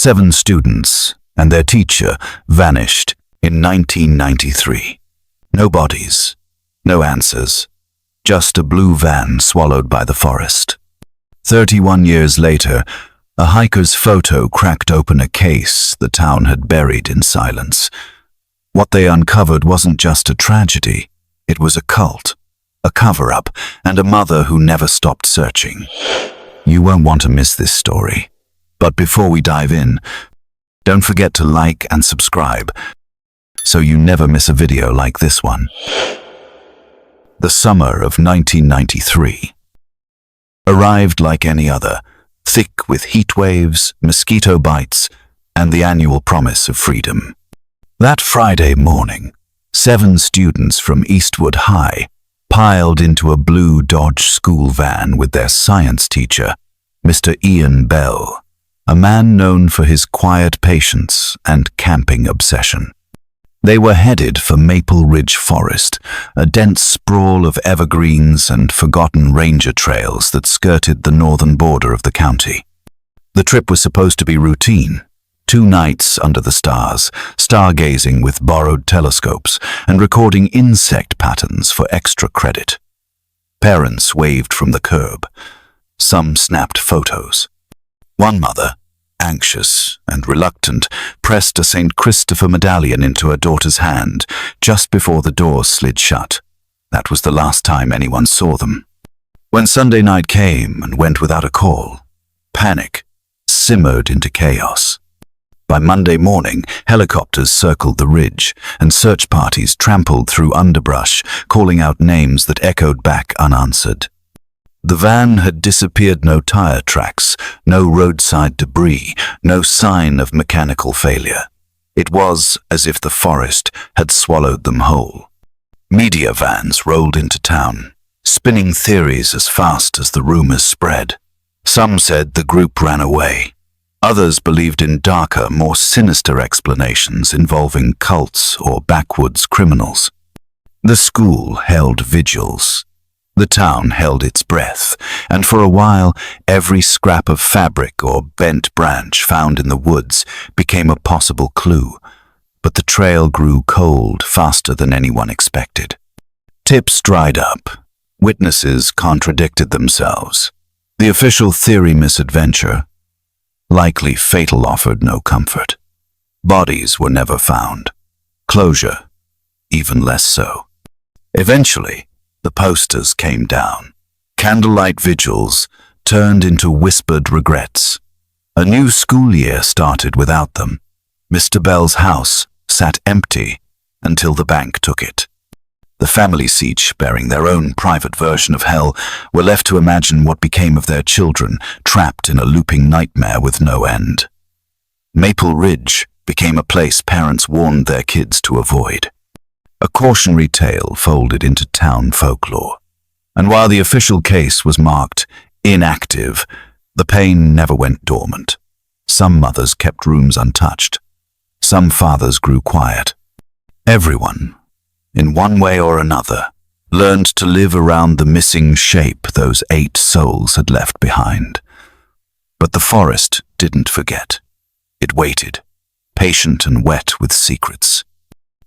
7 students and their teacher vanished in 1993. No bodies, no answers, just a blue van swallowed by the forest. 31 years later, a hiker's photo cracked open a case the town had buried in silence. What they uncovered wasn't just a tragedy, it was a cult, a cover-up, and a mother who never stopped searching. You won't want to miss this story. But before we dive in, don't forget to like and subscribe so you never miss a video like this one. The summer of 1993 arrived like any other, thick with heat waves, mosquito bites, and the annual promise of freedom. That Friday morning, 7 students from Eastwood High piled into a blue Dodge school van with their science teacher, Mr. Ian Bell, a man known for his quiet patience and camping obsession. They were headed for Maple Ridge Forest, a dense sprawl of evergreens and forgotten ranger trails that skirted the northern border of the county. The trip was supposed to be routine. 2 nights under the stars, stargazing with borrowed telescopes and recording insect patterns for extra credit. Parents waved from the curb. Some snapped photos. One mother, anxious and reluctant, pressed a St. Christopher medallion into her daughter's hand just before the door slid shut. That was the last time anyone saw them. When Sunday night came and went without a call, panic simmered into chaos. By Monday morning, helicopters circled the ridge, and search parties trampled through underbrush, calling out names that echoed back unanswered. The van had disappeared, no tire tracks, no roadside debris, no sign of mechanical failure. It was as if the forest had swallowed them whole. Media vans rolled into town, spinning theories as fast as the rumors spread. Some said the group ran away. Others believed in darker, more sinister explanations involving cults or backwoods criminals. The school held vigils. The town held its breath, and for a while, every scrap of fabric or bent branch found in the woods became a possible clue. But the trail grew cold faster than anyone expected. Tips dried up. Witnesses contradicted themselves. The official theory misadventure, likely fatal, offered no comfort. Bodies were never found. Closure, even less so. Eventually, the posters came down. Candlelight vigils turned into whispered regrets. A new school year started without them. Mr. Bell's house sat empty until the bank took it. The families, each bearing their own private version of hell, were left to imagine what became of their children, trapped in a looping nightmare with no end. Maple Ridge became a place parents warned their kids to avoid. A cautionary tale folded into town folklore. And while the official case was marked inactive, the pain never went dormant. Some mothers kept rooms untouched. Some fathers grew quiet. Everyone, in one way or another, learned to live around the missing shape those 8 souls had left behind. But the forest didn't forget. It waited, patient and wet with secrets.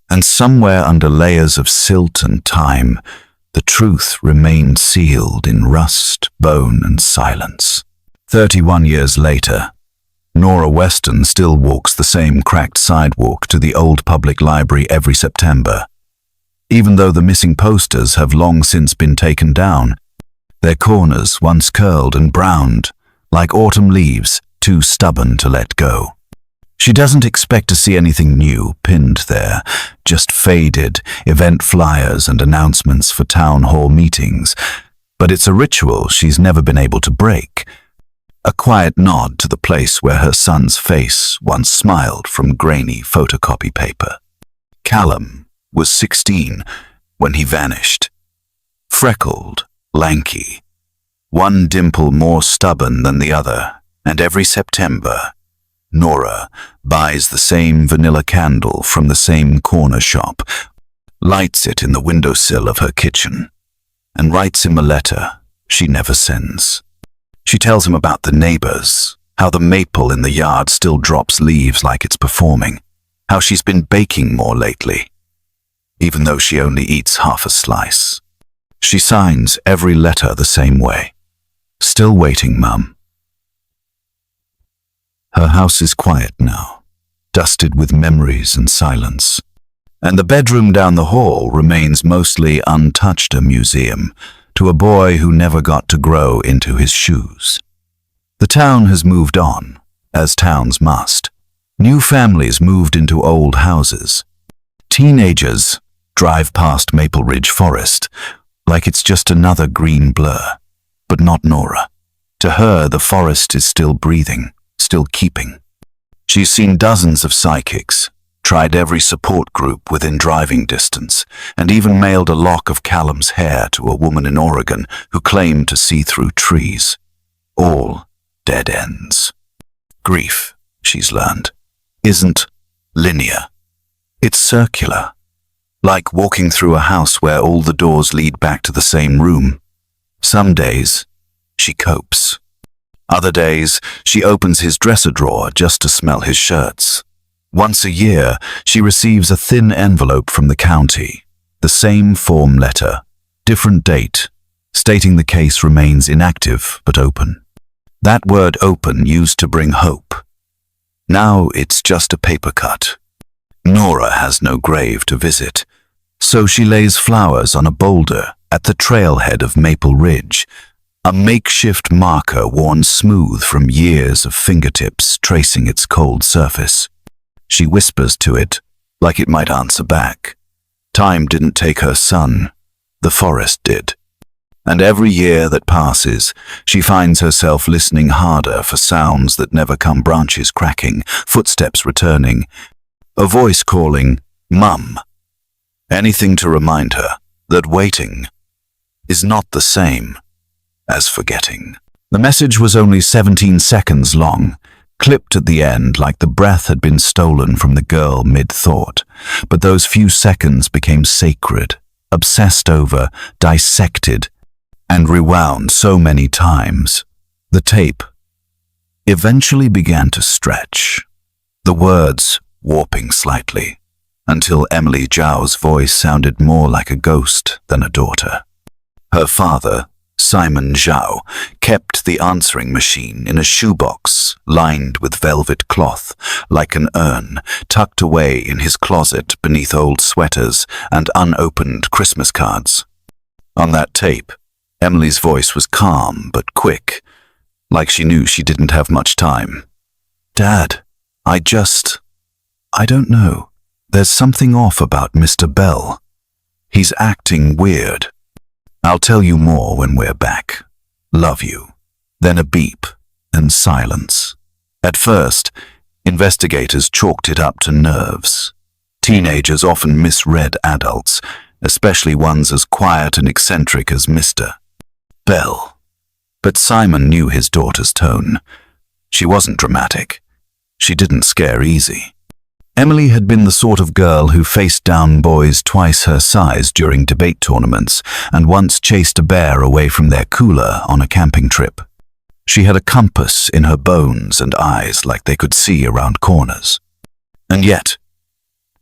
And somewhere under layers of silt and time, the truth remained sealed in rust, bone, and silence. 31 years later, Nora Weston still walks the same cracked sidewalk to the old public library every September. Even though the missing posters have long since been taken down, their corners once curled and browned, like autumn leaves, too stubborn to let go. She doesn't expect to see anything new pinned there, just faded event flyers and announcements for town hall meetings. But it's a ritual she's never been able to break. A quiet nod to the place where her son's face once smiled from grainy photocopy paper. Callum was 16 when he vanished. Freckled, lanky, one dimple more stubborn than the other, and every September, Nora buys the same vanilla candle from the same corner shop, lights it in the windowsill of her kitchen, and writes him a letter she never sends. She tells him about the neighbors, How the maple in the yard still drops leaves like it's performing. How she's been baking more lately, even though she only eats half a slice. She signs every letter the same way. Still waiting, Mum. Her house is quiet now, dusted with memories and silence. And the bedroom down the hall remains mostly untouched, a museum to a boy who never got to grow into his shoes. The town has moved on, as towns must. New families moved into old houses. Teenagers drive past Maple Ridge Forest like it's just another green blur. But not Nora. To her, the forest is still breathing, still keeping. She's seen dozens of psychics, tried every support group within driving distance, and even mailed a lock of Callum's hair to a woman in Oregon who claimed to see through trees. All dead ends. Grief, she's learned, isn't linear. It's circular, like walking through a house where all the doors lead back to the same room. Some days, she copes. Other days, she opens his dresser drawer just to smell his shirts. Once a year, she receives a thin envelope from the county, the same form letter, different date, stating the case remains inactive but open. That word open used to bring hope. Now it's just a paper cut. Nora has no grave to visit, so she lays flowers on a boulder at the trailhead of Maple Ridge, a makeshift marker worn smooth from years of fingertips tracing its cold surface. She whispers to it, like it might answer back. Time didn't take her son, the forest did. And every year that passes, she finds herself listening harder for sounds that never come, branches cracking, footsteps returning, a voice calling, Mum. Anything to remind her that waiting is not the same as forgetting. The message was only 17 seconds long, clipped at the end like the breath had been stolen from the girl mid-thought. But those few seconds became sacred, obsessed over, dissected, and rewound so many times. The tape eventually began to stretch, the words warping slightly, until Emily Zhao's voice sounded more like a ghost than a daughter. Her father, Simon Zhao, kept the answering machine in a shoebox lined with velvet cloth, like an urn, tucked away in his closet beneath old sweaters and unopened Christmas cards. On that tape, Emily's voice was calm but quick, like she knew she didn't have much time. Dad, I don't know. There's something off about Mr. Bell. He's acting weird. I'll tell you more when we're back. Love you. Then a beep and silence. At first, investigators chalked it up to nerves. Teenagers often misread adults, especially ones as quiet and eccentric as Mr. Bell. But Simon knew his daughter's tone. She wasn't dramatic. She didn't scare easy. Emily had been the sort of girl who faced down boys twice her size during debate tournaments and once chased a bear away from their cooler on a camping trip. She had a compass in her bones and eyes like they could see around corners. And yet,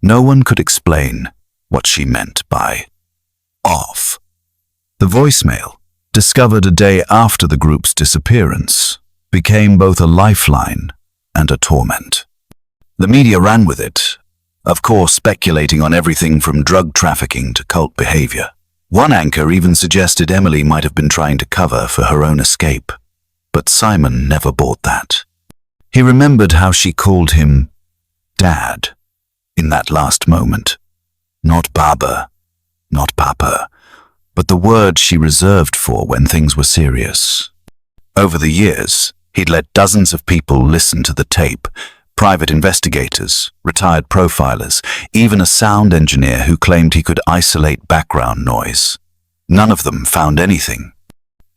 no one could explain what she meant by off. The voicemail, discovered a day after the group's disappearance, became both a lifeline and a torment. The media ran with it, of course speculating on everything from drug trafficking to cult behavior. One anchor even suggested Emily might have been trying to cover for her own escape, but Simon never bought that. He remembered how she called him Dad in that last moment. Not Baba, not Papa, but the word she reserved for when things were serious. Over the years, he'd let dozens of people listen to the tape, private investigators, retired profilers, even a sound engineer who claimed he could isolate background noise. None of them found anything.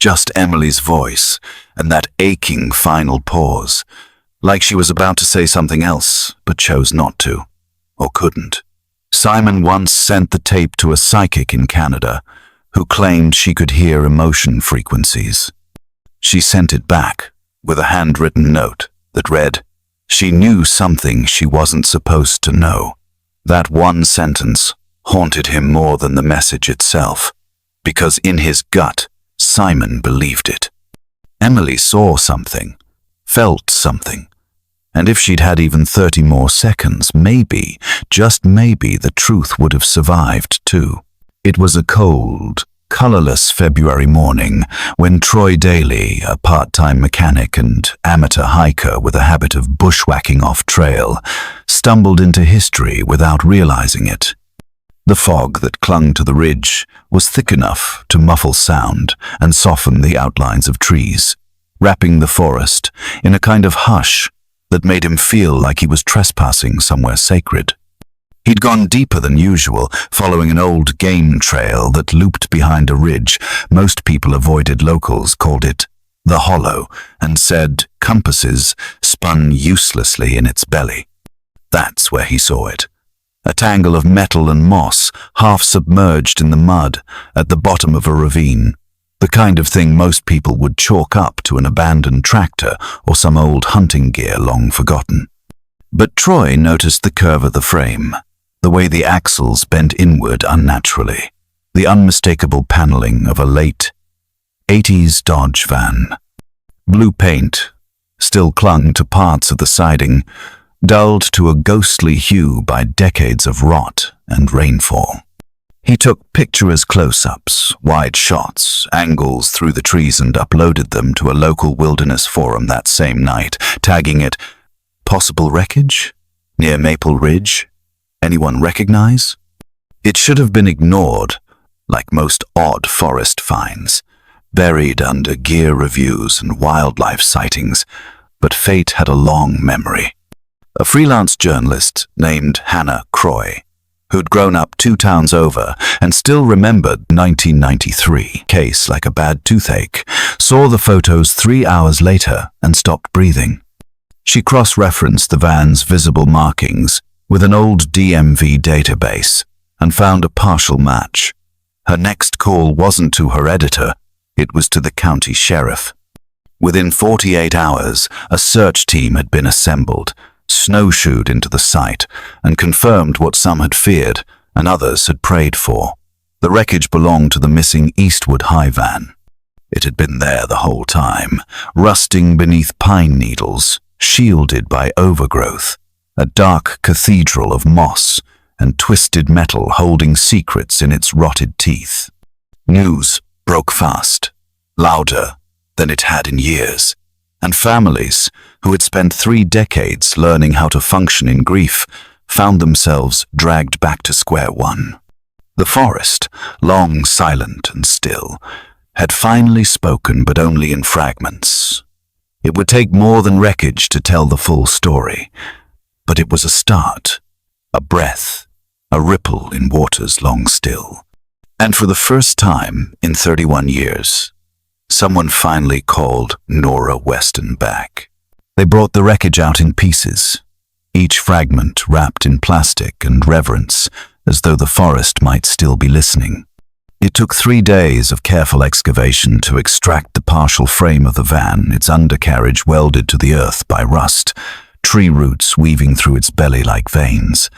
Just Emily's voice and that aching final pause, like she was about to say something else but chose not to, or couldn't. Simon once sent the tape to a psychic in Canada who claimed she could hear emotion frequencies. She sent it back with a handwritten note. that read, "She knew something she wasn't supposed to know." That one sentence haunted him more than the message itself, because in his gut, Simon believed it. Emily saw something, felt something, and if she'd had even 30 more seconds, maybe, just maybe, the truth would have survived too. It was a cold, colorless February morning when Troy Daly, a part-time mechanic and amateur hiker with a habit of bushwhacking off-trail, stumbled into history without realizing it. The fog that clung to the ridge was thick enough to muffle sound and soften the outlines of trees, wrapping the forest in a kind of hush that made him feel like he was trespassing somewhere sacred. He'd gone deeper than usual, following an old game trail that looped behind a ridge most people avoided. Locals called it the Hollow and said compasses spun uselessly in its belly. That's where he saw it. A tangle of metal and moss, half submerged in the mud at the bottom of a ravine. The kind of thing most people would chalk up to an abandoned tractor or some old hunting gear long forgotten. But Troy noticed the curve of the frame, the way the axles bent inward unnaturally, the unmistakable paneling of a late 80s Dodge van. Blue paint still clung to parts of the siding, dulled to a ghostly hue by decades of rot and rainfall. He took picturesque close-ups, wide shots, angles through the trees and uploaded them to a local wilderness forum that same night, tagging it, "Possible wreckage? Near Maple Ridge? Anyone recognize?" It should have been ignored, like most odd forest finds, buried under gear reviews and wildlife sightings, but fate had a long memory. A freelance journalist named Hannah Croy, who'd grown up 2 towns over and still remembered 1993 case like a bad toothache, saw the photos 3 hours later and stopped breathing. She cross-referenced the van's visible markings with an old DMV database and found a partial match. Her next call wasn't to her editor, it was to the county sheriff. Within 48 hours, a search team had been assembled, snowshoed into the site, and confirmed what some had feared and others had prayed for. The wreckage belonged to the missing Eastwood High van. It had been there the whole time, rusting beneath pine needles, shielded by overgrowth, a dark cathedral of moss and twisted metal holding secrets in its rotted teeth. News broke fast, louder than it had in years, and families who had spent 3 decades learning how to function in grief found themselves dragged back to square one. The forest, long silent and still, had finally spoken, but only in fragments. It would take more than wreckage to tell the full story, but it was a start, a breath, a ripple in waters long still. And for the first time in 31 years, someone finally called Nora Weston back. They brought the wreckage out in pieces, each fragment wrapped in plastic and reverence, as though the forest might still be listening. It took 3 days of careful excavation to extract the partial frame of the van, its undercarriage welded to the earth by rust, tree roots weaving through its belly like veins.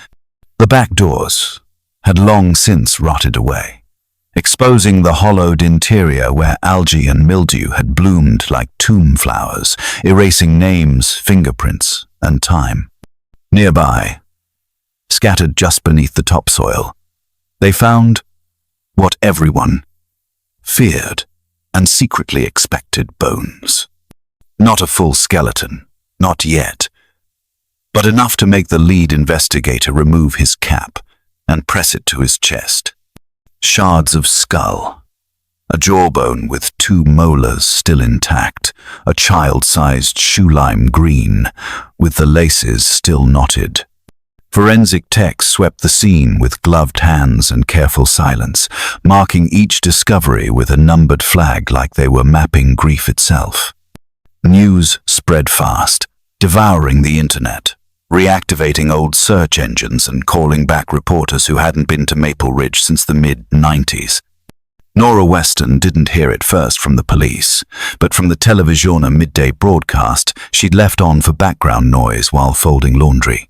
The back doors had long since rotted away, exposing the hollowed interior where algae and mildew had bloomed like tomb flowers, erasing names, fingerprints, and time. Nearby, scattered just beneath the topsoil, they found what everyone feared and secretly expected: bones. Not a full skeleton, not yet, but enough to make the lead investigator remove his cap and press it to his chest. Shards of skull, a jawbone with 2 molars still intact, a child-sized shoe lime green with the laces still knotted. Forensic techs swept the scene with gloved hands and careful silence, marking each discovery with a numbered flag like they were mapping grief itself. News spread fast, devouring the internet, reactivating old search engines and calling back reporters who hadn't been to Maple Ridge since the mid-90s. Nora Weston didn't hear it first from the police, but from the Televisiona midday broadcast she'd left on for background noise while folding laundry.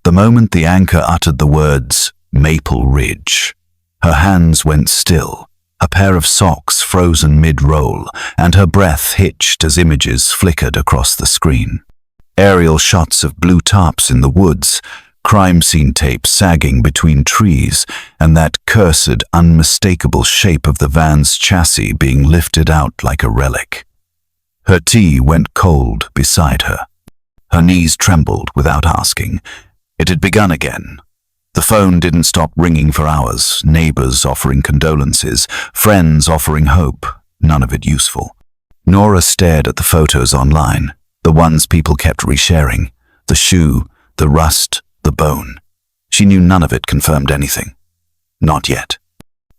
The moment the anchor uttered the words, Maple Ridge, her hands went still, a pair of socks frozen mid-roll, and her breath hitched as images flickered across the screen. Aerial shots of blue tarps in the woods, crime scene tape sagging between trees, and that cursed, unmistakable shape of the van's chassis being lifted out like a relic. Her tea went cold beside her. Her knees trembled without asking. It had begun again. The phone didn't stop ringing for hours, neighbors offering condolences, friends offering hope, none of it useful. Nora stared at the photos online, the ones people kept resharing, the shoe, the rust, the bone. She knew none of it confirmed anything. Not yet.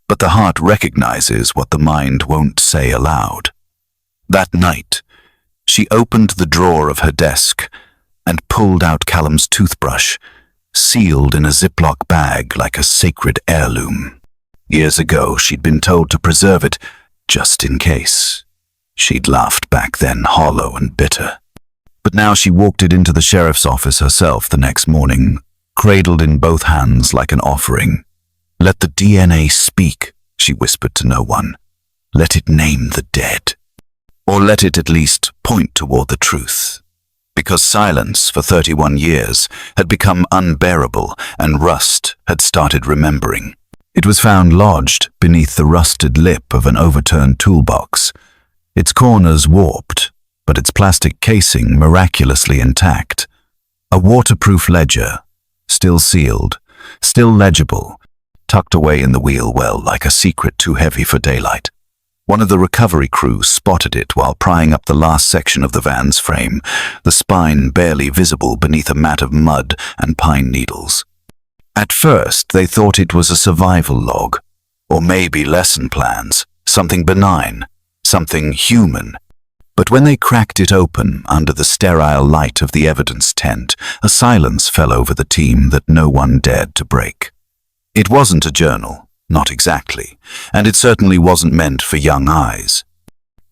But the heart recognizes what the mind won't say aloud. That night, she opened the drawer of her desk and pulled out Callum's toothbrush, sealed in a Ziploc bag like a sacred heirloom. Years ago, she'd been told to preserve it, just in case. She'd laughed back then, hollow and bitter. But now she walked it into the sheriff's office herself the next morning, cradled in both hands like an offering. Let the DNA speak, she whispered to no one. Let it name the dead. Or let it at least point toward the truth. Because silence for 31 years had become unbearable and rust had started remembering. It was found lodged beneath the rusted lip of an overturned toolbox, its corners warped, but its plastic casing miraculously intact. A waterproof ledger, still sealed, still legible, tucked away in the wheel well like a secret too heavy for daylight. One of the recovery crew spotted it while prying up the last section of the van's frame, the spine barely visible beneath a mat of mud and pine needles. At first, they thought it was a survival log, or maybe lesson plans, something benign, something human. But when they cracked it open under the sterile light of the evidence tent, a silence fell over the team that no one dared to break. It wasn't a journal. Not exactly, and it certainly wasn't meant for young eyes.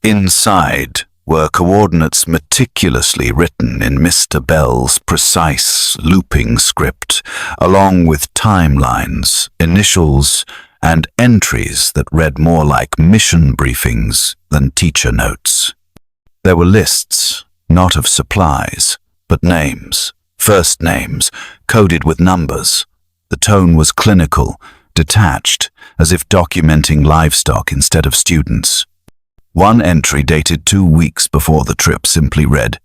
Inside were coordinates meticulously written in Mr. Bell's precise, looping script, along with timelines, initials, and entries that read more like mission briefings than teacher notes. There were lists, not of supplies, but names, first names, coded with numbers. The tone was clinical, detached, as if documenting livestock instead of students. One entry dated 2 weeks before the trip simply read,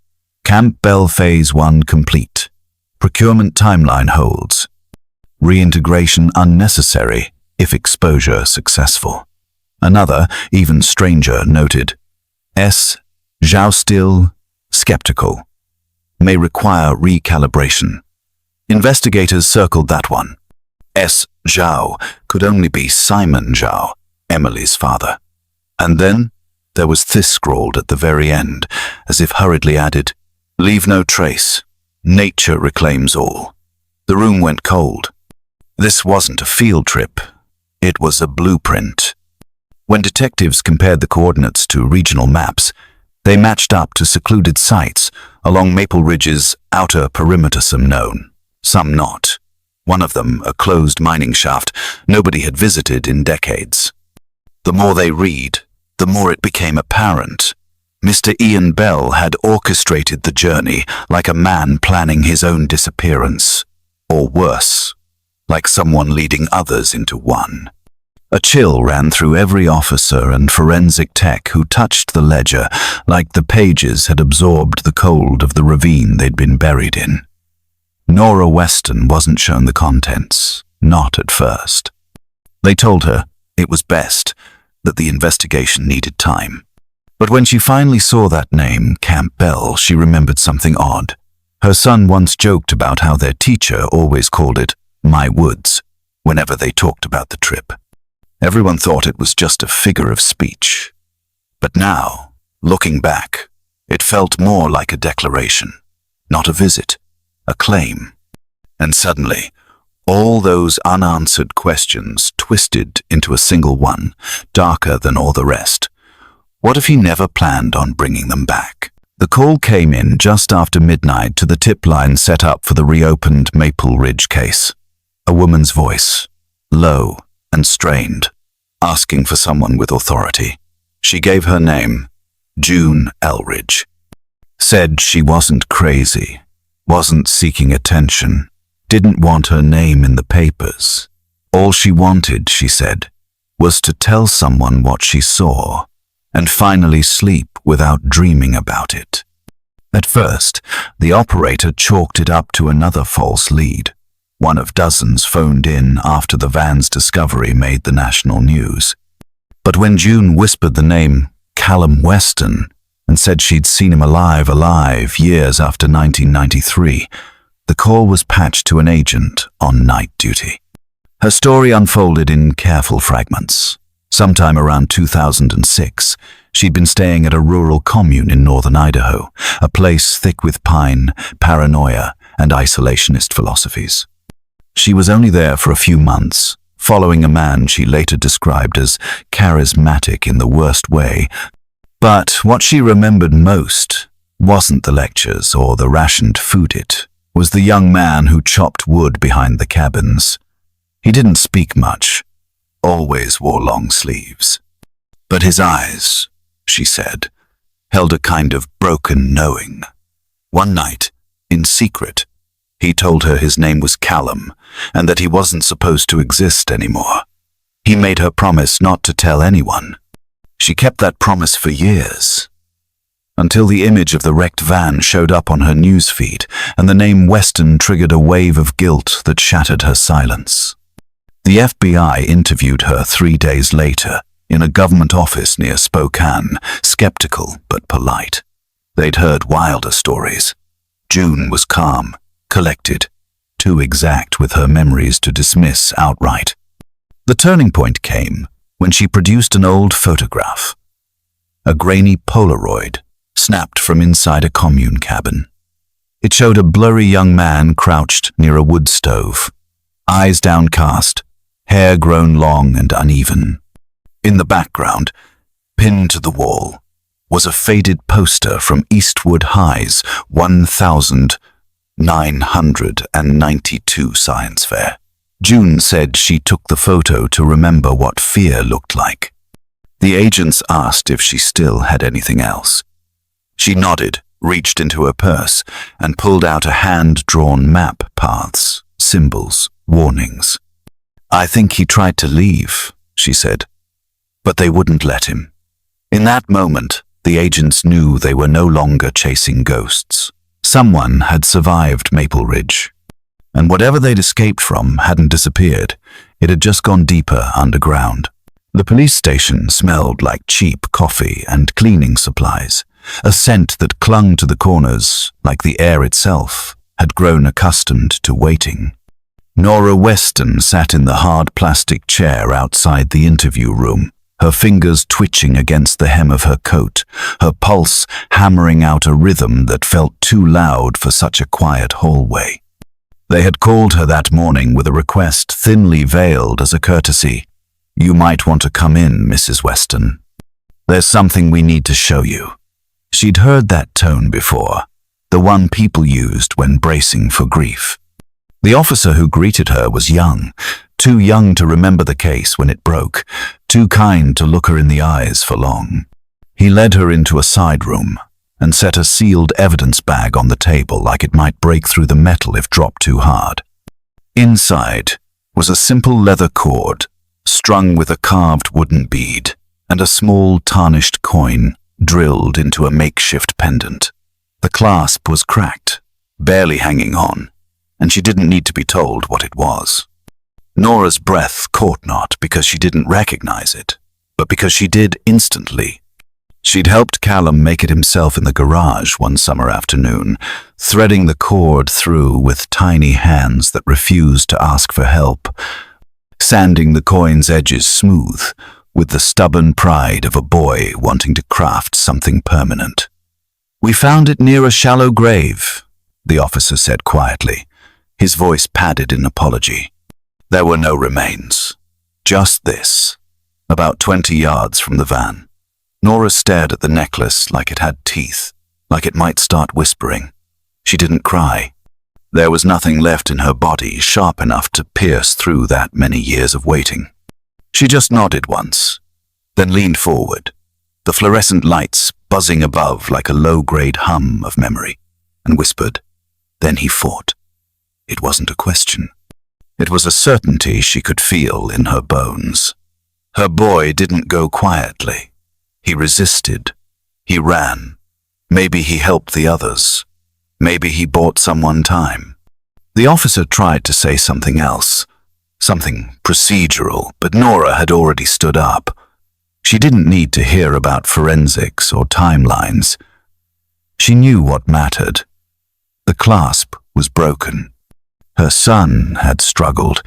Camp Bell Phase 1 complete. Procurement timeline holds. Reintegration unnecessary if exposure successful. Another, even stranger, noted, S. Zhao still skeptical. May require recalibration. Investigators circled that one. S. Zhao could only be Simon Zhao, Emily's father. And then there was this scrawled at the very end, as if hurriedly added, Leave no trace. Nature reclaims all. The room went cold. This wasn't a field trip. It was a blueprint. When detectives compared the coordinates to regional maps, they matched up to secluded sites along Maple Ridge's outer perimeter, some known, some not. One of them, a closed mining shaft nobody had visited in decades. The more they read, the more it became apparent. Mr. Ian Bell had orchestrated the journey like a man planning his own disappearance, or worse, like someone leading others into one. A chill ran through every officer and forensic tech who touched the ledger, like the pages had absorbed the cold of the ravine they'd been buried in. Nora Weston wasn't shown the contents, not at first. They told her it was best, that the investigation needed time. But when she finally saw that name, Camp Bell, she remembered something odd. Her son once joked about how their teacher always called it My Woods whenever they talked about the trip. Everyone thought it was just a figure of speech. But now, looking back, it felt more like a declaration, not a visit. A claim. And suddenly, All those unanswered questions twisted into a single one, darker than all the rest. What if he never planned on bringing them back? The call came in just after midnight to the tip line set up for the reopened Maple Ridge case. A woman's voice, low and strained, asking for someone with authority. She gave her name, June Elridge. Said she wasn't crazy, wasn't seeking attention, didn't want her name in the papers. All she wanted, she said, was to tell someone what she saw and finally sleep without dreaming about it. At first, the operator chalked it up to another false lead, one of dozens phoned in after the van's discovery made the national news. But when June whispered the name Callum Weston and said she'd seen him alive years after 1993, the call was patched to an agent on night duty. Her story unfolded in careful fragments. Sometime around 2006, she'd been staying at a rural commune in northern Idaho, a place thick with pine, paranoia, and isolationist philosophies. She was only there for a few months, following a man she later described as charismatic in the worst way. But what she remembered most wasn't the lectures or the rationed food. It was the young man who chopped wood behind the cabins. He didn't speak much, always wore long sleeves. But his eyes, she said, held a kind of broken knowing. One night, in secret, he told her his name was Callum and that he wasn't supposed to exist anymore. He made her promise not to tell anyone. She kept that promise for years, until the image of the wrecked van showed up on her newsfeed and the name Weston triggered a wave of guilt that shattered her silence. The FBI interviewed her 3 days later in a government office near Spokane, skeptical but polite. They'd heard wilder stories. June was calm, collected, too exact with her memories to dismiss outright. The turning point came when she produced an old photograph, a grainy Polaroid snapped from inside a commune cabin. It showed a blurry young man crouched near a wood stove, eyes downcast, hair grown long and uneven. In the background, pinned to the wall, was a faded poster from Eastwood High's 1992 science fair. June said she took the photo to remember what fear looked like. The agents asked if she still had anything else. She nodded, reached into her purse, and pulled out a hand-drawn map, paths, symbols, warnings. I think he tried to leave, she said, but they wouldn't let him. In that moment, the agents knew they were no longer chasing ghosts. Someone had survived Maple Ridge, and whatever they'd escaped from hadn't disappeared. It had just gone deeper underground. The police station smelled like cheap coffee and cleaning supplies, a scent that clung to the corners like the air itself had grown accustomed to waiting. Nora Weston sat in the hard plastic chair outside the interview room, her fingers twitching against the hem of her coat, her pulse hammering out a rhythm that felt too loud for such a quiet hallway. They had called her that morning with a request thinly veiled as a courtesy. You might want to come in, Mrs. Weston. There's something we need to show you. She'd heard that tone before, the one people used when bracing for grief. The officer who greeted her was young, too young to remember the case when it broke, too kind to look her in the eyes for long. He led her into a side room and set a sealed evidence bag on the table like it might break through the metal if dropped too hard. Inside was a simple leather cord, strung with a carved wooden bead, and a small tarnished coin drilled into a makeshift pendant. The clasp was cracked, barely hanging on, and she didn't need to be told what it was. Nora's breath caught not because she didn't recognize it, but because she did instantly. She'd helped Callum make it himself in the garage one summer afternoon, threading the cord through with tiny hands that refused to ask for help, sanding the coin's edges smooth with the stubborn pride of a boy wanting to craft something permanent. We found it near a shallow grave, the officer said quietly, his voice padded in apology. There were no remains. Just this. About 20 yards from the van. Nora stared at the necklace like it had teeth, like it might start whispering. She didn't cry. There was nothing left in her body sharp enough to pierce through that many years of waiting. She just nodded once, then leaned forward, the fluorescent lights buzzing above like a low-grade hum of memory, and whispered. Then he fought. It wasn't a question. It was a certainty she could feel in her bones. Her boy didn't go quietly. He resisted. He ran. Maybe he helped the others. Maybe he bought someone time. The officer tried to say something else, something procedural, but Nora had already stood up. She didn't need to hear about forensics or timelines. She knew what mattered. The clasp was broken. Her son had struggled,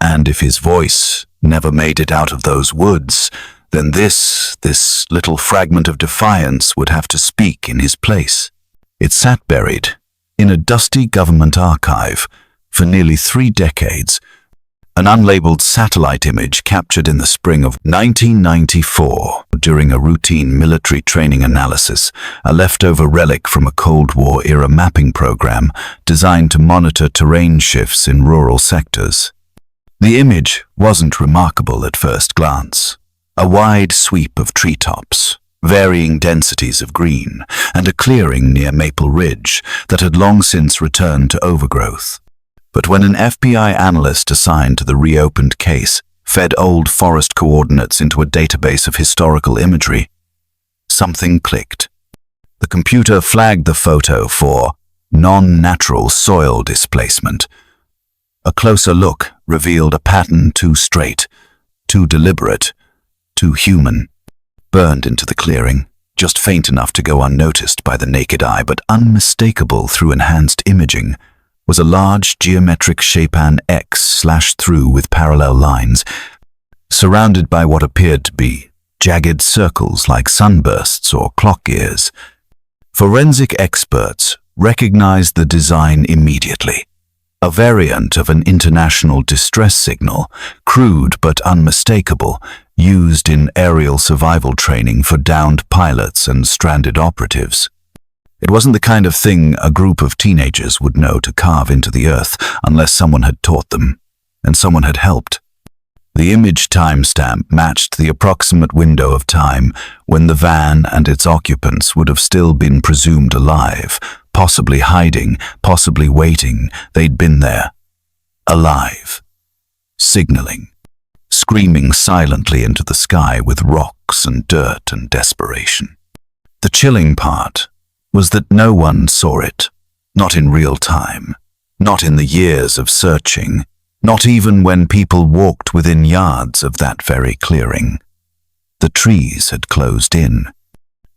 and if his voice never made it out of those woods, then this little fragment of defiance would have to speak in his place. It sat buried in a dusty government archive for nearly 3 decades, an unlabeled satellite image captured in the spring of 1994 during a routine military training analysis, a leftover relic from a Cold War-era mapping program designed to monitor terrain shifts in rural sectors. The image wasn't remarkable at first glance. A wide sweep of treetops, varying densities of green, and a clearing near Maple Ridge that had long since returned to overgrowth. But when an FBI analyst assigned to the reopened case fed old forest coordinates into a database of historical imagery, something clicked. The computer flagged the photo for non-natural soil displacement. A closer look revealed a pattern too straight, too deliberate, too human. Burned into the clearing, just faint enough to go unnoticed by the naked eye but unmistakable through enhanced imaging, was a large geometric shape, an X slashed through with parallel lines, surrounded by what appeared to be jagged circles like sunbursts or clock gears. Forensic experts recognized the design immediately. A variant of an international distress signal, crude but unmistakable, used in aerial survival training for downed pilots and stranded operatives. It wasn't the kind of thing a group of teenagers would know to carve into the earth unless someone had taught them, and someone had helped. The image timestamp matched the approximate window of time when the van and its occupants would have still been presumed alive, possibly hiding, possibly waiting. They'd been there. Alive. Signaling. Screaming silently into the sky with rocks and dirt and desperation. The chilling part was that no one saw it, not in real time, not in the years of searching, not even when people walked within yards of that very clearing. The trees had closed in.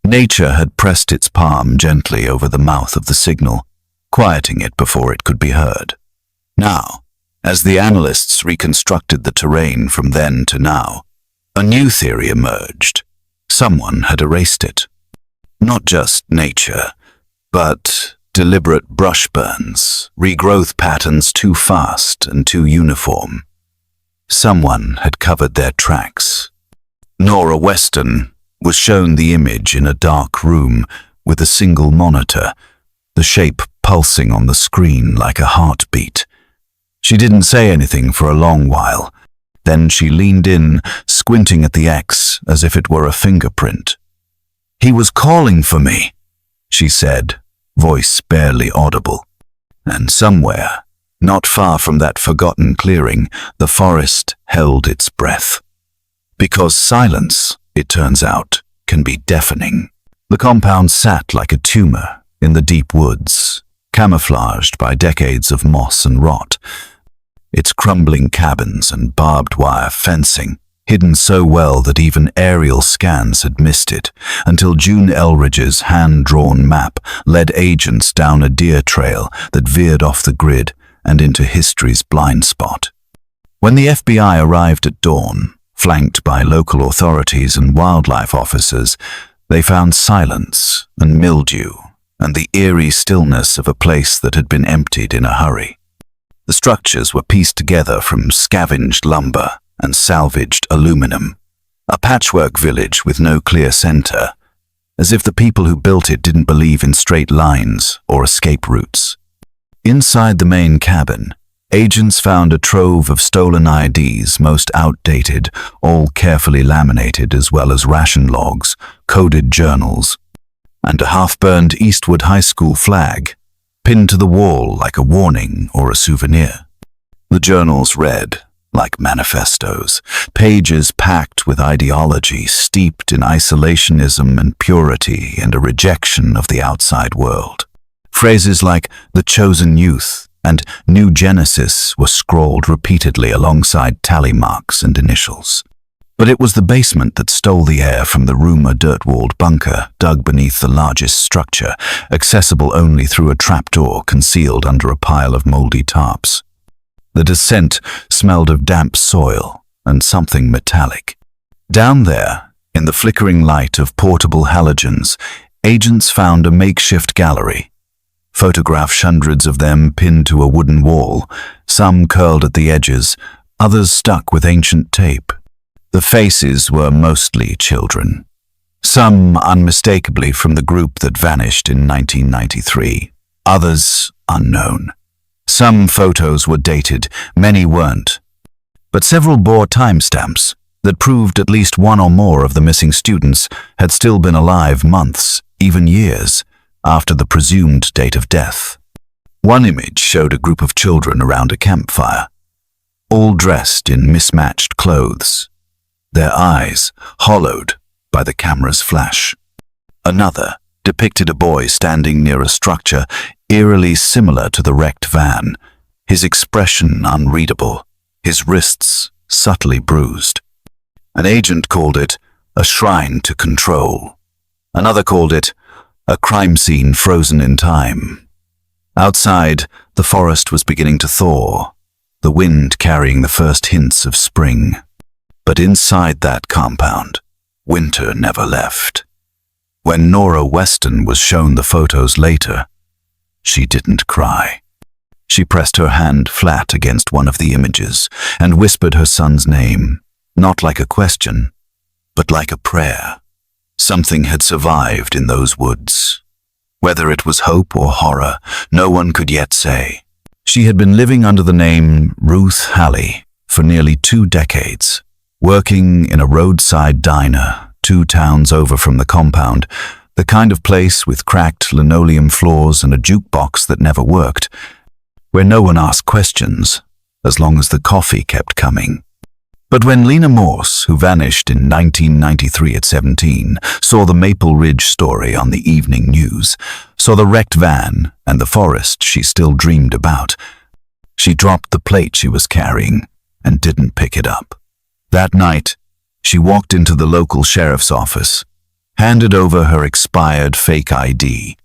Nature had pressed its palm gently over the mouth of the signal, quieting it before it could be heard. Now, as the analysts reconstructed the terrain from then to now, a new theory emerged. Someone had erased it. Not just nature, but deliberate brush burns, regrowth patterns too fast and too uniform. Someone had covered their tracks. Nora Weston was shown the image in a dark room with a single monitor, the shape pulsing on the screen like a heartbeat. She didn't say anything for a long while. Then she leaned in, squinting at the X as if it were a fingerprint. "He was calling for me," she said, voice barely audible. And somewhere, not far from that forgotten clearing, the forest held its breath. Because silence, it turns out, can be deafening. The compound sat like a tumor in the deep woods, camouflaged by decades of moss and rot. Its crumbling cabins and barbed wire fencing hidden so well that even aerial scans had missed it, until June Elridge's hand-drawn map led agents down a deer trail that veered off the grid and into history's blind spot. When the FBI arrived at dawn, flanked by local authorities and wildlife officers, they found silence and mildew and the eerie stillness of a place that had been emptied in a hurry. The structures were pieced together from scavenged lumber and salvaged aluminum. A patchwork village with no clear center, as if the people who built it didn't believe in straight lines or escape routes. Inside the main cabin, agents found a trove of stolen IDs, most outdated, all carefully laminated, as well as ration logs, coded journals, and a half-burned Eastwood High School flag, pinned to the wall like a warning or a souvenir. The journals read like manifestos, pages packed with ideology steeped in isolationism and purity and a rejection of the outside world. Phrases like "the chosen youth" and "New Genesis" were scrawled repeatedly alongside tally marks and initials. But it was the basement that stole the air from the room, a dirt-walled bunker dug beneath the largest structure, accessible only through a trapdoor concealed under a pile of moldy tarps. The descent smelled of damp soil and something metallic. Down there, in the flickering light of portable halogens, agents found a makeshift gallery. Photographs, hundreds of them pinned to a wooden wall, some curled at the edges, others stuck with ancient tape. The faces were mostly children, some unmistakably from the group that vanished in 1993, others unknown. Some photos were dated, many weren't, but several bore timestamps that proved at least one or more of the missing students had still been alive months, even years, after the presumed date of death. One image showed a group of children around a campfire, all dressed in mismatched clothes, their eyes hollowed by the camera's flash. Another depicted a boy standing near a structure eerily similar to the wrecked van, his expression unreadable, his wrists subtly bruised. An agent called it a shrine to control. Another called it a crime scene frozen in time. Outside, the forest was beginning to thaw, the wind carrying the first hints of spring. But inside that compound, winter never left. When Nora Weston was shown the photos later, she didn't cry. She pressed her hand flat against one of the images and whispered her son's name, not like a question, but like a prayer. Something had survived in those woods. Whether it was hope or horror, no one could yet say. She had been living under the name Ruth Halley for nearly 2 decades, working in a roadside diner 2 towns over from the compound, the kind of place with cracked linoleum floors and a jukebox that never worked, where no one asked questions, as long as the coffee kept coming. But when Lena Morse, who vanished in 1993 at 17, saw the Maple Ridge story on the evening news, saw the wrecked van and the forest she still dreamed about, she dropped the plate she was carrying and didn't pick it up. That night, she walked into the local sheriff's office, handed over her expired fake ID,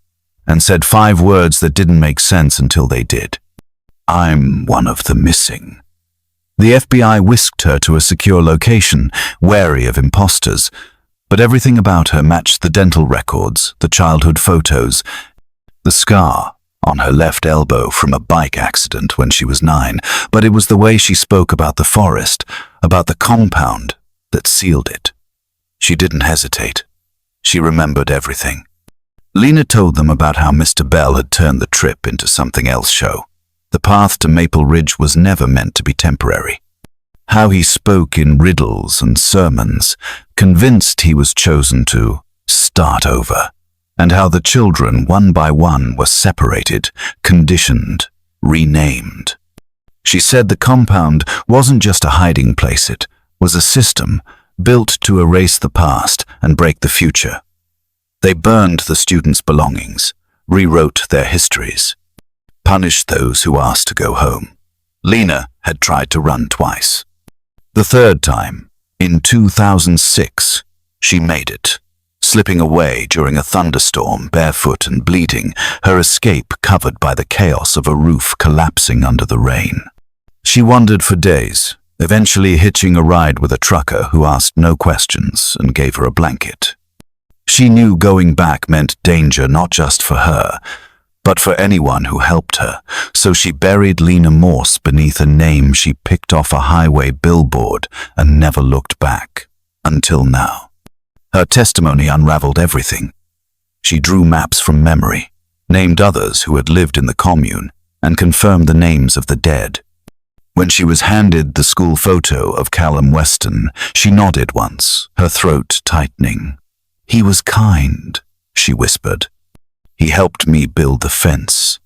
and said 5 words that didn't make sense until they did. "I'm one of the missing." The FBI whisked her to a secure location, wary of imposters, but everything about her matched the dental records, the childhood photos, the scar on her left elbow from a bike accident when she was 9, but it was the way she spoke about the forest, about the compound, that sealed it. She didn't hesitate. She remembered everything. Lena told them about how Mr. Bell had turned the trip into something else show. The path to Maple Ridge was never meant to be temporary. How he spoke in riddles and sermons, convinced he was chosen to start over, and how the children, one by one, were separated, conditioned, renamed. She said the compound wasn't just a hiding place, it was a system built to erase the past and break the future. They burned the students' belongings, rewrote their histories, punished those who asked to go home. Lena had tried to run twice. The third time, in 2006, she made it, slipping away during a thunderstorm, barefoot and bleeding, her escape covered by the chaos of a roof collapsing under the rain. She wandered for days, eventually hitching a ride with a trucker who asked no questions and gave her a blanket. She knew going back meant danger not just for her, but for anyone who helped her, so she buried Lena Morse beneath a name she picked off a highway billboard and never looked back, until now. Her testimony unraveled everything. She drew maps from memory, named others who had lived in the commune, and confirmed the names of the dead. When she was handed the school photo of Callum Weston, she nodded once, her throat tightening. "He was kind," she whispered. "He helped me build the fence.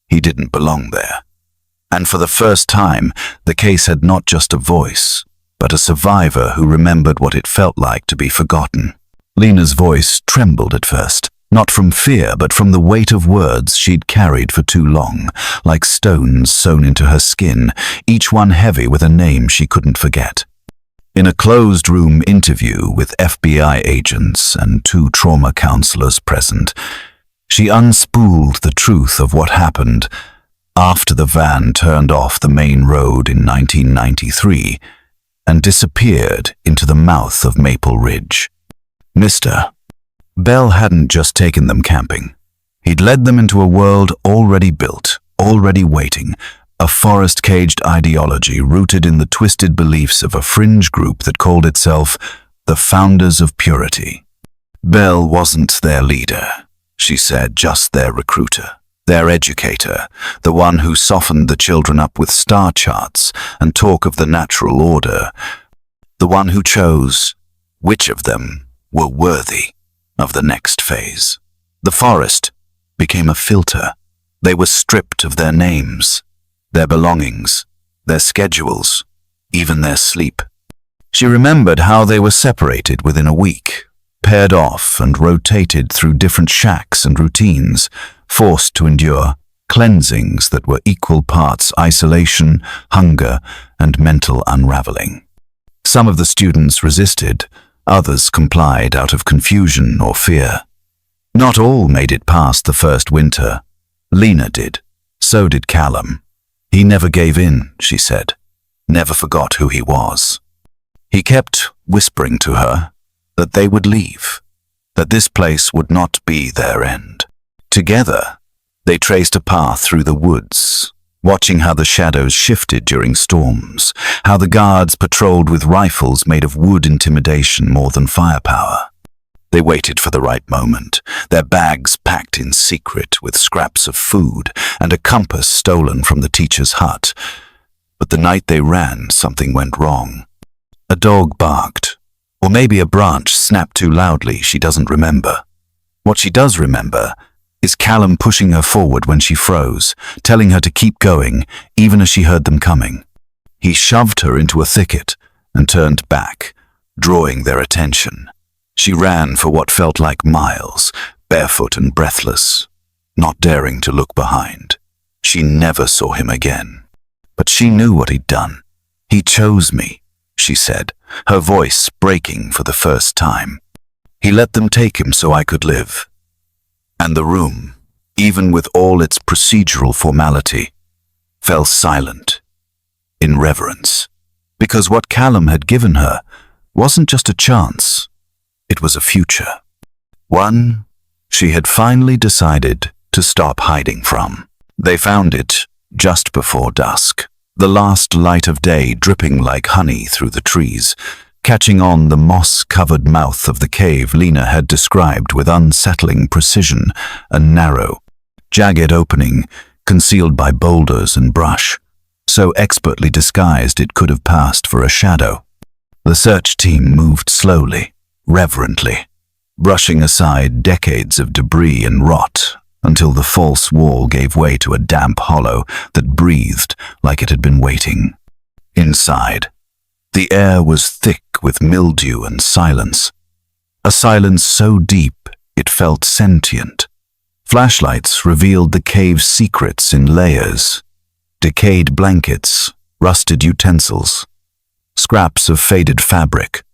He didn't belong there." And for the first time, the case had not just a voice, but a survivor who remembered what it felt like to be forgotten. Lena's voice trembled at first, not from fear, but from the weight of words she'd carried for too long, like stones sewn into her skin, each one heavy with a name she couldn't forget. In a closed-room interview with FBI agents and 2 trauma counselors present, she unspooled the truth of what happened after the van turned off the main road in 1993 and disappeared into the mouth of Maple Ridge. Mr. Bell hadn't just taken them camping. He'd led them into a world already built, already waiting, a forest-caged ideology rooted in the twisted beliefs of a fringe group that called itself the Founders of Purity. Bell wasn't their leader, she said, just their recruiter, their educator, the one who softened the children up with star charts and talk of the natural order, the one who chose which of them were worthy of the next phase. The forest became a filter. They were stripped of their names, their belongings, their schedules, even their sleep. She remembered how they were separated within a week, paired off and rotated through different shacks and routines, forced to endure cleansings that were equal parts isolation, hunger, and mental unraveling. Some of the students resisted, others complied out of confusion or fear. Not all made it past the first winter. Lena did. So did Callum. He never gave in, she said. Never forgot who he was. He kept whispering to her that they would leave, that this place would not be their end. Together, they traced a path through the woods, watching how the shadows shifted during storms, how the guards patrolled with rifles made of wood intimidation more than firepower. They waited for the right moment, their bags packed in secret with scraps of food and a compass stolen from the teacher's hut. But the night they ran, something went wrong. A dog barked, or maybe a branch snapped too loudly. She doesn't remember. What she does remember is Callum pushing her forward when she froze, telling her to keep going, even as she heard them coming. He shoved her into a thicket and turned back, drawing their attention. She ran for what felt like miles, barefoot and breathless, not daring to look behind. She never saw him again. But she knew what he'd done. "He chose me," she said, her voice breaking for the first time. "He let them take him so I could live." And the room, even with all its procedural formality, fell silent, in reverence, because what Callum had given her wasn't just a chance, it was a future. One she had finally decided to stop hiding from. They found it just before dusk, the last light of day dripping like honey through the trees, catching on the moss-covered mouth of the cave Lena had described with unsettling precision, a narrow, jagged opening concealed by boulders and brush, so expertly disguised it could have passed for a shadow. The search team moved slowly, reverently, brushing aside decades of debris and rot until the false wall gave way to a damp hollow that breathed like it had been waiting. Inside, the air was thick with mildew and silence, a silence so deep it felt sentient. Flashlights revealed the cave's secrets in layers: decayed blankets, rusted utensils, scraps of faded fabric,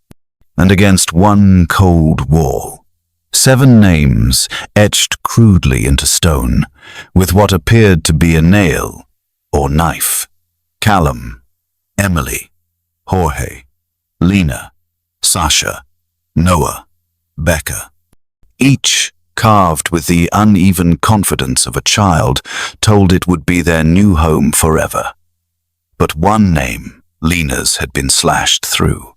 and against one cold wall, 7 names etched crudely into stone, with what appeared to be a nail or knife. Callum, Emily, Jorge, Lena, Sasha, Noah, Becca. Each carved with the uneven confidence of a child, told it would be their new home forever. But one name, Lena's, had been slashed through.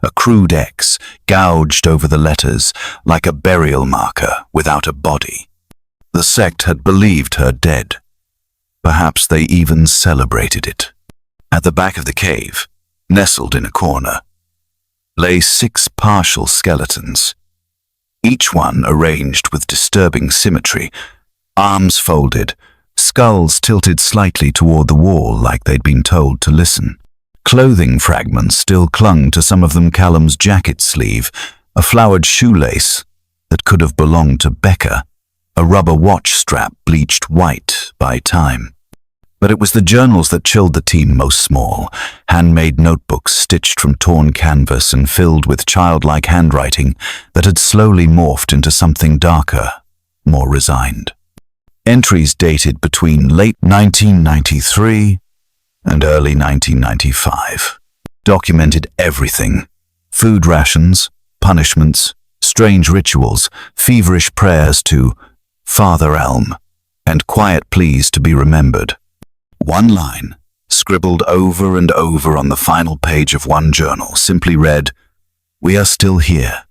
A crude X gouged over the letters like a burial marker without a body. The sect had believed her dead. Perhaps they even celebrated it. At the back of the cave, nestled in a corner, lay 6 partial skeletons, each one arranged with disturbing symmetry, arms folded, skulls tilted slightly toward the wall like they'd been told to listen. Clothing fragments still clung to some of them. Callum's jacket sleeve, a flowered shoelace that could have belonged to Becca, a rubber watch strap bleached white by time. But it was the journals that chilled the team most small, handmade notebooks stitched from torn canvas and filled with childlike handwriting that had slowly morphed into something darker, more resigned. Entries dated between late 1993 and early 1995 documented everything: food rations, punishments, strange rituals, feverish prayers to Father Elm, and quiet pleas to be remembered. One line, scribbled over and over on the final page of one journal, simply read, "We are still here.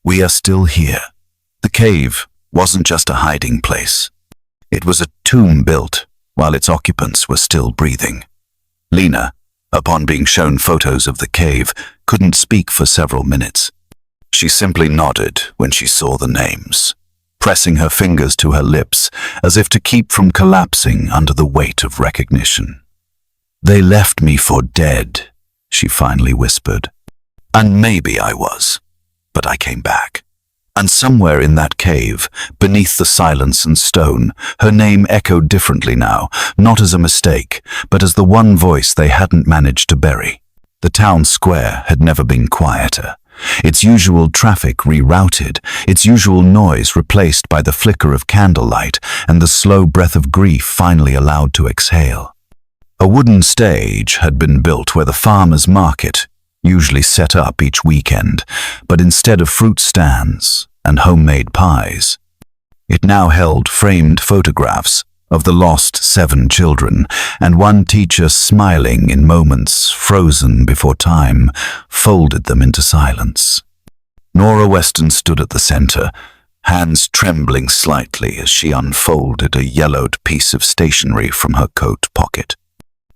We are still here." The cave wasn't just a hiding place. It was a tomb built while its occupants were still breathing. Lena, upon being shown photos of the cave, couldn't speak for several minutes. She simply nodded when she saw the names, pressing her fingers to her lips as if to keep from collapsing under the weight of recognition. "They left me for dead," she finally whispered. "And maybe I was, but I came back." And somewhere in that cave, beneath the silence and stone, her name echoed differently now, not as a mistake, but as the one voice they hadn't managed to bury. The town square had never been quieter. Its usual traffic rerouted, its usual noise replaced by the flicker of candlelight and the slow breath of grief finally allowed to exhale. A wooden stage had been built where the farmers' market usually set up each weekend, but instead of fruit stands and homemade pies, it now held framed photographs of the lost 7 children, and one teacher smiling in moments frozen before time folded them into silence. Nora Weston stood at the center, hands trembling slightly as she unfolded a yellowed piece of stationery from her coat pocket.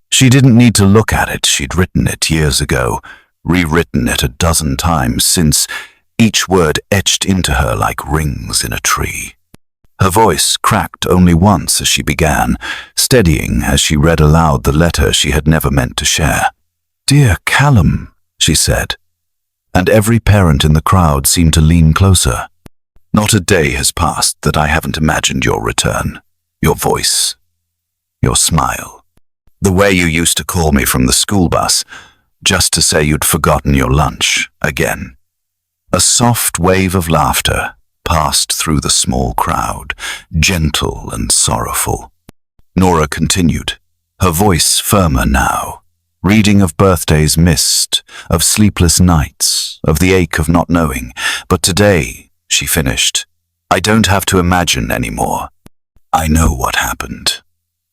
She didn't need to look at it. She'd written it years ago, rewritten it a dozen times since, each word etched into her like rings in a tree. Her voice cracked only once as she began, steadying as she read aloud the letter she had never meant to share. "Dear Callum," she said, and every parent in the crowd seemed to lean closer. "Not a day has passed that I haven't imagined your return, your voice, your smile. The way you used to call me from the school bus, just to say you'd forgotten your lunch again." A soft wave of laughter passed through the small crowd, gentle and sorrowful. Nora continued, her voice firmer now, reading of birthdays missed, of sleepless nights, of the ache of not knowing. "But today," she finished, "I don't have to imagine anymore. I know what happened,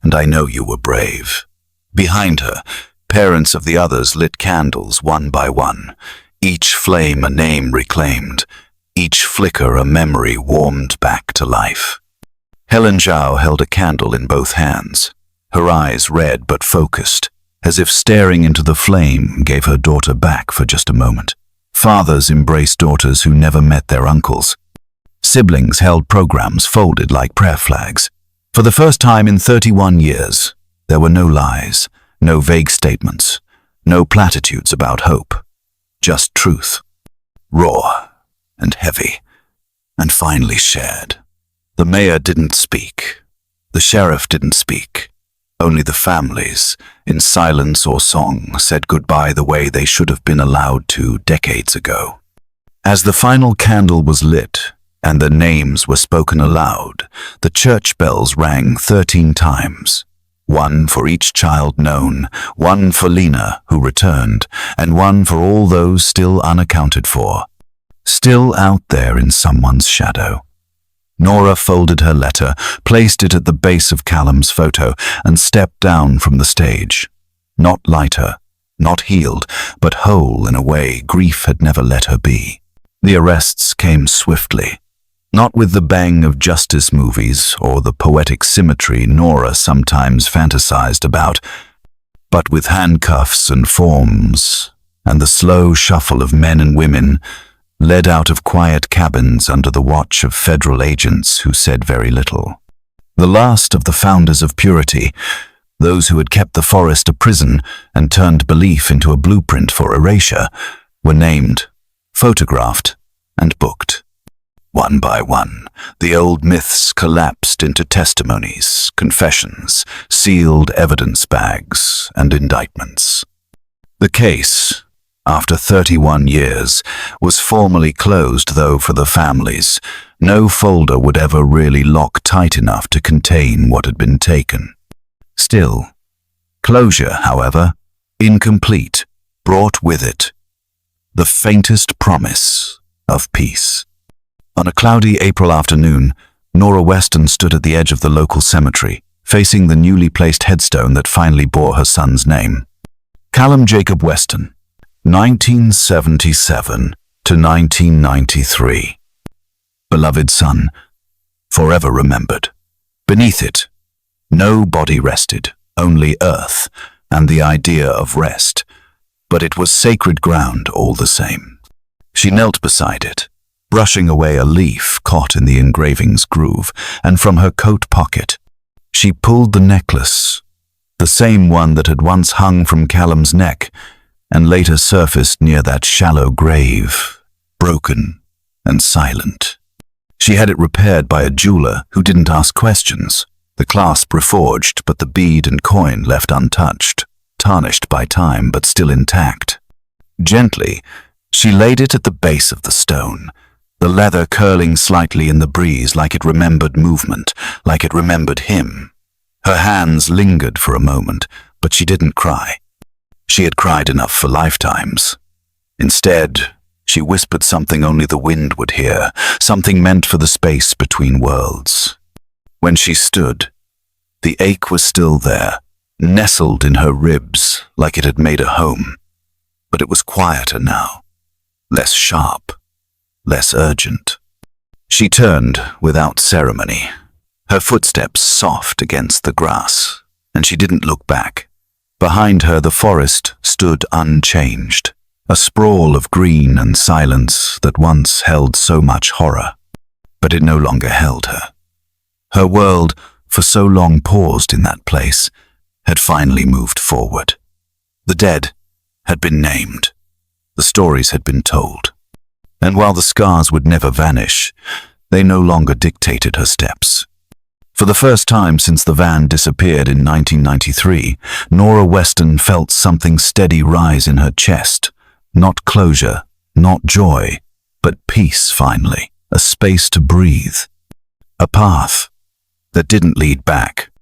and I know you were brave." Behind her, parents of the others lit candles one by one, each flame a name reclaimed, each flicker a memory warmed back to life. Helen Zhao held a candle in both hands, her eyes red but focused, as if staring into the flame gave her daughter back for just a moment. Fathers embraced daughters who never met their uncles. Siblings held programs folded like prayer flags. For the first time in 31 years, there were no lies, no vague statements, no platitudes about hope, just truth, raw and heavy, and finally shared. The mayor didn't speak. The sheriff didn't speak. Only the families, in silence or song, said goodbye the way they should have been allowed to decades ago. As the final candle was lit and the names were spoken aloud, the church bells rang 13 times. One for each child known, one for Lena, who returned, and one for all those still unaccounted for, still out there in someone's shadow. Nora folded her letter, placed it at the base of Callum's photo, and stepped down from the stage. Not lighter, not healed, but whole in a way grief had never let her be. The arrests came swiftly, not with the bang of justice movies or the poetic symmetry Nora sometimes fantasized about, but with handcuffs and forms, and the slow shuffle of men and women led out of quiet cabins under the watch of federal agents who said very little. The last of the founders of purity, those who had kept the forest a prison and turned belief into a blueprint for erasure, were named, photographed, and booked. One by one, the old myths collapsed into testimonies, confessions, sealed evidence bags, and indictments. The case, after 31 years, was formally closed, though for the families, no folder would ever really lock tight enough to contain what had been taken. Still, closure, however, incomplete, brought with it the faintest promise of peace. On a cloudy April afternoon, Nora Weston stood at the edge of the local cemetery, facing the newly placed headstone that finally bore her son's name. Callum Jacob Weston, 1977 to 1993. Beloved son, forever remembered. Beneath it, no body rested, only earth and the idea of rest, but it was sacred ground all the same. She knelt beside it, brushing away a leaf caught in the engraving's groove, and from her coat pocket, she pulled the necklace, the same one that had once hung from Callum's neck and later surfaced near that shallow grave, broken and silent. She had it repaired by a jeweler who didn't ask questions, the clasp reforged but the bead and coin left untouched, tarnished by time but still intact. Gently, she laid it at the base of the stone, the leather curling slightly in the breeze like it remembered movement, like it remembered him. Her hands lingered for a moment, but she didn't cry. She had cried enough for lifetimes. Instead, she whispered something only the wind would hear, something meant for the space between worlds. When she stood, the ache was still there, nestled in her ribs like it had made a home. But it was quieter now, less sharp, less urgent. She turned without ceremony, her footsteps soft against the grass, and she didn't look back. Behind her the forest stood unchanged, a sprawl of green and silence that once held so much horror. But it no longer held her. Her world, for so long paused in that place, had finally moved forward. The dead had been named. The stories had been told. And while the scars would never vanish, they no longer dictated her steps. For the first time since the van disappeared in 1993, Nora Weston felt something steady rise in her chest. Not closure, not joy, but peace finally, a space to breathe. A path that didn't lead back,